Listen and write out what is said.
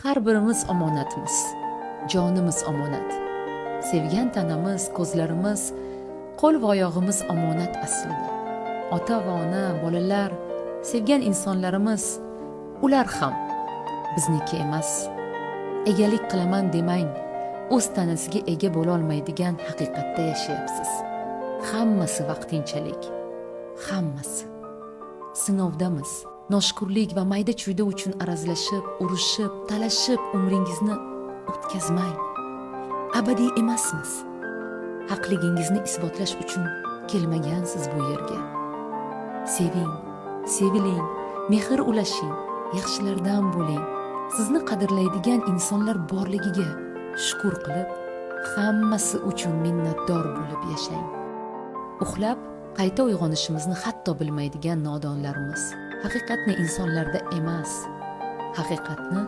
Har birimiz omonatmiz. Jonimiz omonat. Sevgan tanamiz, ko'zlarimiz, qo'l va oyog'imiz omonat aslida. Ota va ona, bolalar, sevgan insonlarimiz, ular ham bizniki emas. Egalik qilaman demang, o'z tanasiga ega bo'la olmaydigan haqiqatda yashayapsiz. Hammasi vaqtinchalik. Hammasi. Sinovdamiz. Noshukurlik va mayda-chuyda uchun arazlashib, urushib, talashib umringizni o'tkazmang. Abadiy emasmiz. Haqligingizni isbotlash uchun kelmagansiz bu yerga. Seving, seviling, mehr ulashing, yaxshilardan bo'ling. Sizni qadrlaydigan insonlar borligiga shukr qilib, hammasi uchun minnatdor bo'lib yashang. Uxlab qayta uyg'onishimizni hatto bilmaydigan nodonlarimiz. Haqiqatni insonlarda emas, haqiqatni